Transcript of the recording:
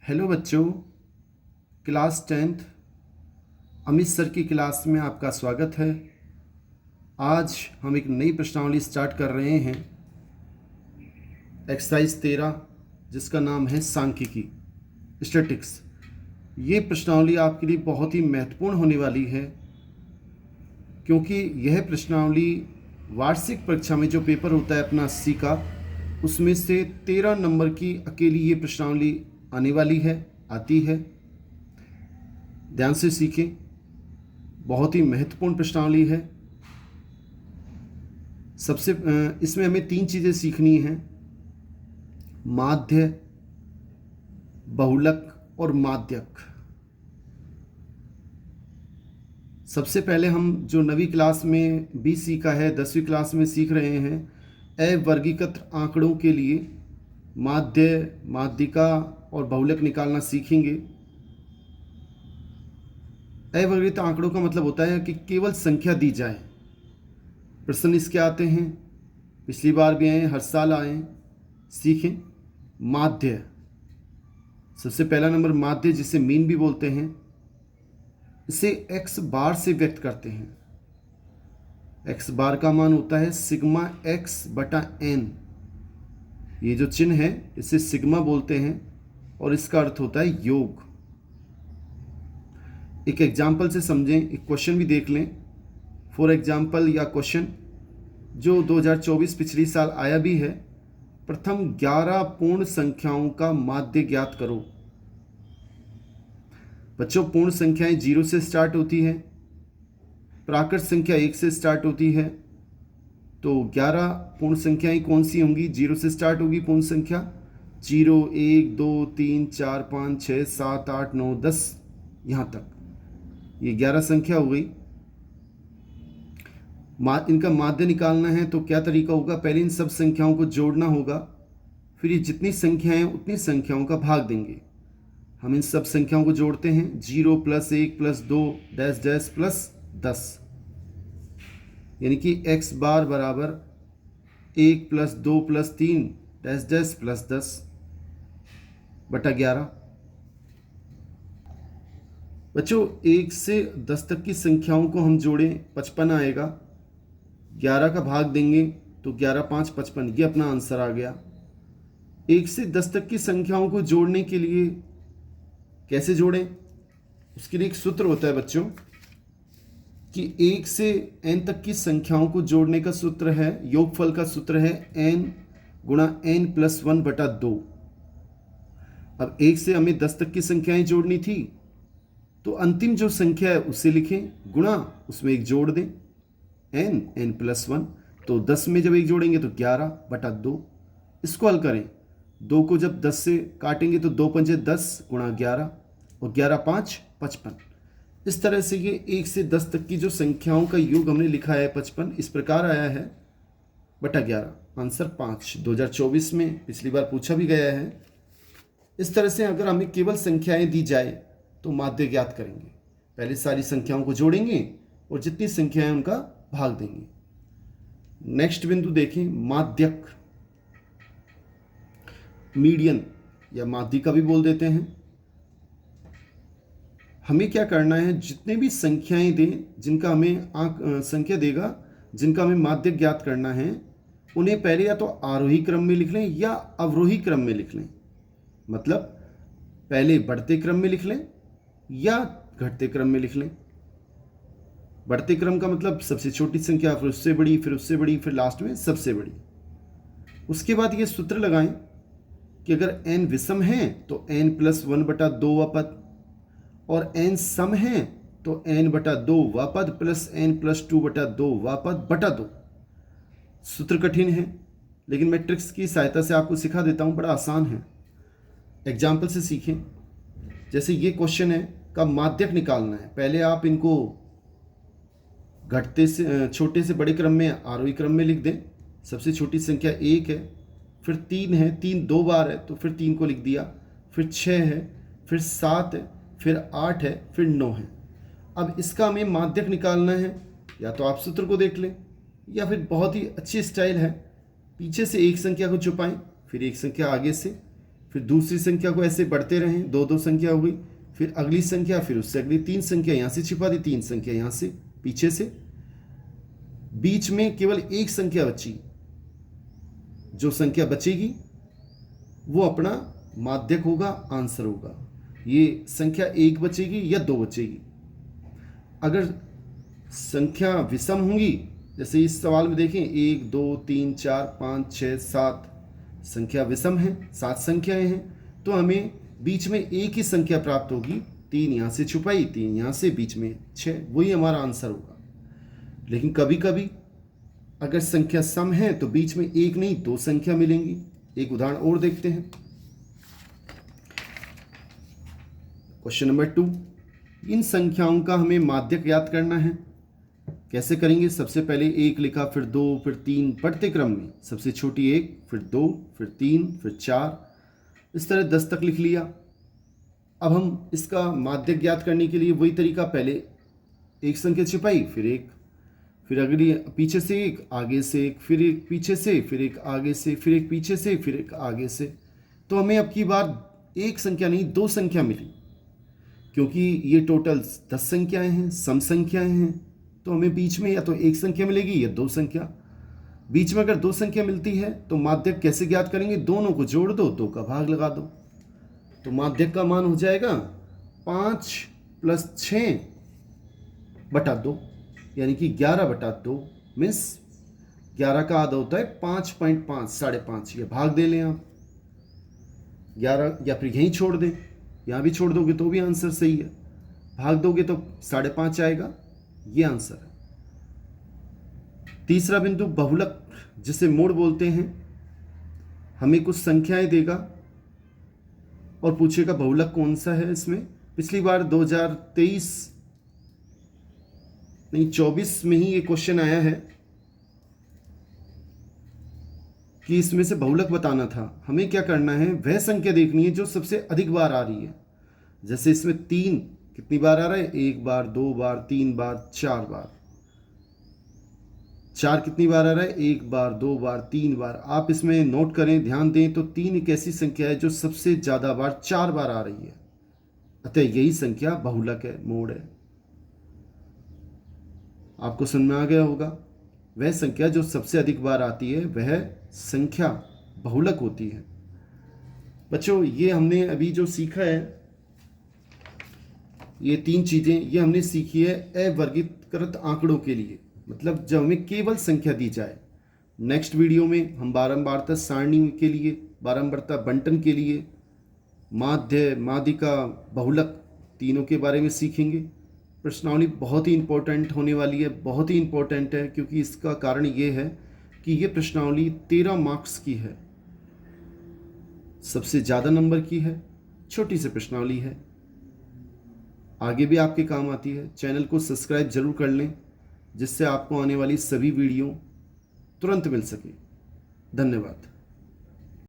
Hello बच्चों, class 10th Amit sir की class में आपका स्वागत है। आज हम एक नई प्रश्नावली स्टार्ट कर रहे हैं, एक्सरसाइज 13, जिसका नाम है सांख्यिकी, स्टैटिक्स। ये प्रश्नावली आपके लिए बहुत ही महत्वपूर्ण होने वाली है, क्योंकि यह प्रश्नावली वार्षिक परीक्षा में जो पेपर होता है अपना 80 का, उसमें से 13 नंबर की अकेली ये प्रश्नावली आने वाली है, आती है। ध्यान से सीखें, बहुत ही महत्वपूर्ण प्रश्नावली है। सबसे इसमें हमें 3 चीज़ें सीखनी हैं: माध्य, बहुलक और माध्यक। सबसे पहले हम जो नवीं क्लास में भी सीखा है, 10वीं क्लास में सीख रहे हैं, अवर्गीकृत आंकड़ों के लिए माध्य, माध्यिका और बहुलक निकालना सीखेंगे। अवर्गीकृत आंकड़ों का मतलब होता है कि केवल संख्या दी जाए। प्रश्न इसके आते हैं, पिछली बार भी आए, हर साल आए। सीखें माध्य। सबसे पहला नंबर माध्य, जिसे मीन भी बोलते हैं, इसे x बार से व्यक्त करते हैं। x बार का मान होता है सिग्मा x बटा n। ये जो चिन्ह है इसे सिग्मा बोलते हैं और इसका अर्थ होता है योग। एक एग्जाम्पल से समझें, एक क्वेश्चन भी देख लें। फॉर एग्जाम्पल या क्वेश्चन जो 2024 पिछली साल आया भी है, प्रथम 11 पूर्ण संख्याओं का माध्य ज्ञात करो। बच्चों, पूर्ण संख्याएं 0 से स्टार्ट होती है, प्राकृत संख्या 1 से स्टार्ट होती है। तो 11 पूर्ण संख्याएं कौन सी होंगी? 0 से स्टार्ट होगी पूर्ण संख्या। 0, 1, 2, 3, 4, 5, 6, 7, 8, 9, 10, यहाँ तक ये 11 संख्या हो गई। इनका माध्य निकालना है तो क्या तरीका होगा? पहले इन सब संख्याओं को जोड़ना होगा, फिर ये जितनी संख्याएं उतनी संख्याओं का भाग देंगे। हम इन सब संख्याओं को जोड़ते हैं, 0 + 1 + 2 डैश डैश प्लस 10, यानी कि x बार बराबर 1 + 2 + 3 डैश डैश प्लस 10 बटा 11। बच्चों, 1 से 10 तक की संख्याओं को हम जोड़ें, 55 आएगा। 11 का भाग देंगे तो 11 × 5 = 55, ये अपना आंसर आ गया। 1 से 10 तक की संख्याओं को जोड़ने के लिए कैसे जोड़ें? उसके लिए एक सूत्र होता है बच्चों, कि 1 से n तक की संख्याओं को जोड़ने का सूत्र है, योगफल का सूत्र है n × n + 1 बटा 2। अब 1 से हमें 10 तक की संख्याएं जोड़नी थी, तो अंतिम जो संख्या है उसे लिखें, गुणा उसमें एक जोड़ दें, n + 1। तो 10 में जब एक जोड़ेंगे तो 11 बटा 2। इसको हल करें, 2 को जब 10 से काटेंगे तो 2 × 5 = 10 × 11 और 11 × 5 = 55। इस तरह से ये 1 से 10 तक की जो संख्याओं का योग हमने लिखा है 55, इस प्रकार आया है बटा 11। आंसर 5 2024 में पिछली बार पूछा भी गया है। इस तरह से अगर हमें केवल संख्याएं दी जाए तो माध्य ज्ञात करेंगे। पहले सारी संख्याओं को जोड़ेंगे और जितनी संख्याएं उनका भाग देंगे। नेक्स्ट बिंदु देखें, माध्यक, मीडियन या माध्यिका भी बोल देते हैं। हमें क्या करना है, जितने भी संख्याएं दें, जिनका हमें संख्या देगा, जिनका हमें माध्य ज्ञात करना है, उन्हें पहले या तो आरोही क्रम में लिख लें या अवरोही क्रम में लिख लें। मतलब पहले बढ़ते क्रम में लिख लें या घटते क्रम में लिख लें। बढ़ते क्रम का मतलब सबसे छोटी संख्या, फिर उससे बड़ी, फिर उससे बड़ी, फिर लास्ट में सबसे बड़ी। उसके बाद ये सूत्र लगाएं कि अगर n विषम है तो n + 1 बटा 2 वा पद, और n सम है तो n बटा 2 वा पद प्लस n + 2 बटा 2 वा पद बटा 2। सूत्र कठिन है, लेकिन मैं ट्रिक्स की सहायता से आपको सिखा देता हूँ, बड़ा आसान है। एग्जाम्पल से सीखें। जैसे ये क्वेश्चन है, का माध्यक निकालना है। पहले आप इनको घटते से छोटे से बड़े क्रम में, आरोही क्रम में लिख दें। सबसे छोटी संख्या 1 है, फिर 3 है, 3 2 बार है तो फिर 3 को लिख दिया, फिर 6 है, फिर 7 है, फिर 8 है, फिर 9 है। अब इसका हमें माध्यक निकालना है, या तो आप सूत्र को देख लें, या फिर बहुत ही अच्छी स्टाइल है, पीछे से एक संख्या को छुपाएं, फिर एक संख्या आगे से, फिर दूसरी संख्या को ऐसे बढ़ते रहें, दो दो संख्या हो गई, फिर अगली संख्या, फिर उससे अगली तीन संख्या यहाँ से छिपा दी, तीन संख्या यहाँ से पीछे से, बीच में केवल एक संख्या बची। जो संख्या बचेगी वो अपना माध्यक होगा, आंसर होगा। ये संख्या एक बचेगी या दो बचेगी। अगर संख्या विषम होंगी, जैसे इस सवाल में देखें 1 2 3 4 5 6 7 संख्या विषम है, 7 संख्याएं हैं, तो हमें बीच में एक ही संख्या प्राप्त होगी। 3 यहाँ से छुपाई, 3 यहाँ से, बीच में 6, वही हमारा आंसर होगा। लेकिन कभी कभी अगर संख्या सम है तो बीच में एक नहीं दो संख्या मिलेंगी। एक उदाहरण और देखते हैं। क्वेश्चन नंबर 2, इन संख्याओं का हमें माध्यक याद करना है। कैसे करेंगे? सबसे पहले 1 लिखा, फिर 2, फिर 3, बढ़ते क्रम में सबसे छोटी 1, फिर 2, फिर 3, फिर 4, इस तरह 10 तक लिख लिया। अब हम इसका माध्यक ज्ञात करने के लिए वही तरीका, पहले एक संख्या छिपाई, फिर एक, फिर अगली पीछे से एक, आगे से एक, फिर एक पीछे से, फिर एक आगे से, फिर एक पीछे से, फिर एक आगे से। तो हमें अब की बार एक संख्या नहीं दो संख्या मिली, क्योंकि ये टोटल 10 संख्याएं हैं, सम संख्याएं हैं। तो हमें बीच में या तो एक संख्या मिलेगी या दो संख्या। बीच में अगर दो संख्या मिलती है तो माध्यक कैसे ज्ञात करेंगे? दोनों को जोड़ दो, 2 का भाग लगा दो। तो माध्यक का मान हो जाएगा 5 + 6 बटा 2, यानी कि 11 बटा 2 मीन्स 11 का आधा होता है 5.5, 5.5। ये भाग दे लें आप 11, या फिर यहीं छोड़ दें, यहाँ भी छोड़ दोगे तो भी आंसर सही है। भाग दोगे तो 5.5 आएगा, ये आंसर है। तीसरा बिंदु, बहुलक जिसे मोड़ बोलते हैं। हमें कुछ संख्याएं देगा और पूछेगा बहुलक कौन सा है इसमें। पिछली बार 24 में ही ये क्वेश्चन आया है कि इसमें से बहुलक बताना था। हमें क्या करना है, वह संख्या देखनी है जो सबसे अधिक बार आ रही है। जैसे इसमें 3 कितनी बार आ रहा है? 1 बार, 2 बार, 3 बार, 4 बार। 4 कितनी बार आ रहा है? 1 बार, 2 बार, 3 बार। आप इसमें नोट करें, ध्यान दें तो 3 एक ऐसी संख्या है जो सबसे ज़्यादा बार 4 बार आ रही है, अतः यही संख्या बहुलक है, मोड़ है। आपको समझ में आ गया होगा। वह संख्या जो सबसे अधिक बार आती है वह संख्या बहुलक होती है। बच्चों, ये हमने अभी जो सीखा है, ये 3 चीज़ें ये हमने सीखी है अवर्गीकृत आंकड़ों के लिए, मतलब जब हमें केवल संख्या दी जाए। नेक्स्ट वीडियो में हम बारंबारता सारणी के लिए, बारंबारता बंटन के लिए, माध्य, माध्यिका, बहुलक तीनों के बारे में सीखेंगे। प्रश्नावली बहुत ही इंपॉर्टेंट होने वाली है, बहुत ही इंपॉर्टेंट है, क्योंकि इसका कारण ये है कि ये प्रश्नावली 13 मार्क्स की है, सबसे ज़्यादा नंबर की है, छोटी सी प्रश्नावली है, आगे भी आपके काम आती है। चैनल को सब्सक्राइब जरूर कर लें, जिससे आपको आने वाली सभी वीडियो तुरंत मिल सके। धन्यवाद।